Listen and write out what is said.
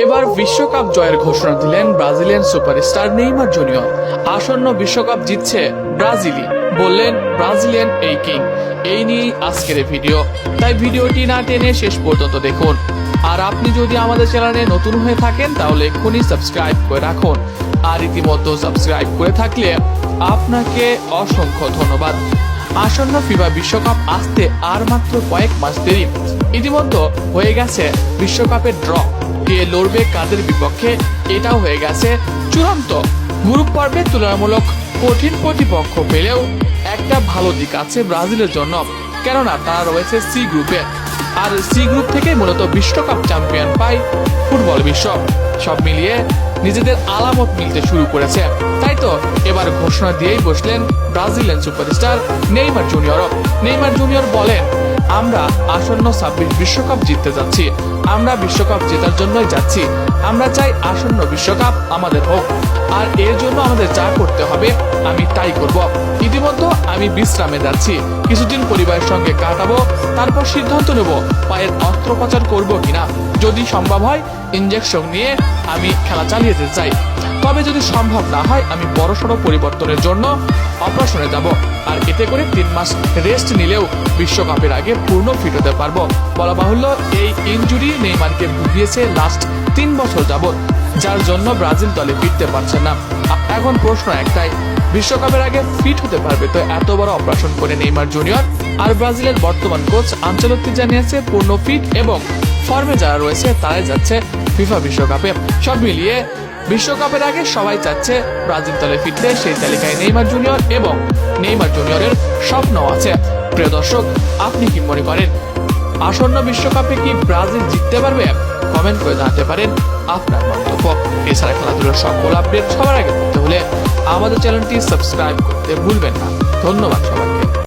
এবার বিশ্বকাপ জয়ের ঘোষণা দিলেন ব্রাজিলিয়ান সুপারস্টার নেইমার জুনিয়র। আসন্ন বিশ্বকাপ জিতছে ব্রাজিলই, বললেন ব্রাজিলিয়ান এই কিং। এই নিয়ে আজকের ভিডিও, তাই ভিডিওটি না টেনে শেষ পর্যন্ত দেখুন। আর আপনি যদি আমাদের চ্যানেলে নতুন হয়ে থাকেন তাহলে এক্ষুনি সাবস্ক্রাইব করে রাখুন। আর ইতিমধ্যে সাবস্ক্রাইব করে থাকলে আপনাকে অসংখ্য ধন্যবাদ। আসন্ন ফিফা বিশ্বকাপ আসতে আর মাত্র কয়েক মাস দেরি। ইতিমধ্যে হয়ে গেছে বিশ্বকাপের ড্র, কে লড়বে কাদের বিপক্ষে এটাও হয়ে গেছে চূড়ান্ত। গ্রুপ পর্বে তুলনামূলক কঠিন প্রতিপক্ষ পেলেও একটা ভালো দিক আছে ব্রাজিলের জন্য, কেননা তারা রয়েছে সি গ্রুপে। আর সি গ্রুপ থেকে মূলত বিশ্বকাপ চ্যাম্পিয়ন পায় ফুটবল বিশ্ব। সব মিলিয়ে নিজেদের আলামত মিলতে শুরু করেছে। তাই তো এবার ঘোষণা দিয়েই বসলেন Brazilian superstar Neymar junior. Neymar junior বলেন, আমরা আসন্ন 26 বিশ্বকাপ জিততে যাচ্ছি। আমরা বিশ্বকাপ জেতার জন্যই যাচ্ছি। আমরা চাই আসন্ন বিশ্বকাপ আমাদের হোক, আর এর জন্য আমাদের যা করতে হবে আমি তাই করব। ইতিমধ্যে আমি বিশ্রামে যাচ্ছি, কিছুদিন পরিবারের সঙ্গে কাটাবো, তারপর সিদ্ধান্ত নেব পায়ের অস্ত্রোপচার করব কিনা। যদি সম্ভব হয় ইনজেকশন নিয়ে আমি খেলা চালিয়ে যেতে চাই, তবে যদি সম্ভব না হয় আমি বড়সড় পরিবর্তনের জন্য অপারেশনে যাব। আর এতে করে 3 মাস রেস্ট নিলেও বিশ্বকাপের আগে পূর্ণ ফিট হতে পারবো। বলা বাহুল্য, এই ইনজুরি নেইমারকে ভুগিয়েছে লাস্ট 3 বছর যাবত, যার জন্য ব্রাজিল দলে ফিরতে পারছে না। এখন প্রশ্ন একটাই, বিশ্বকাপের আগে ফিট হতে পারবে তো এত বড় অপারেশন করে নেইমার জুনিয়র? আর ব্রাজিলের বর্তমান কোচ আনচেলত্তি জানিয়েছে পূর্ণ ফিট এবং ফর্মে যারা রয়েছে তারাই যাচ্ছে ফিফা বিশ্বকাপে। সব মিলিয়ে বিশ্বকাপের আগে সবাই চাচ্ছে ব্রাজিল দলে ফিরতে। সেই তালিকায় নেইমার জুনিয়র এবং নেইমার জুনিয়রের স্বপ্ন আছে। প্রিয় দর্শক, আপনি কি মনে করেন আসন্ন বিশ্বকাপে কি ব্রাজিল জিততে পারবে? কমেন্ট করে জানাতে পারেন আপনার মন্তব্য। এছাড়া খেলাধুলার সকল আপডেট সবার আগে পেতে হলে আমাদের চ্যানেলটি সাবস্ক্রাইব করতে ভুলবেন না। ধন্যবাদ সবাই।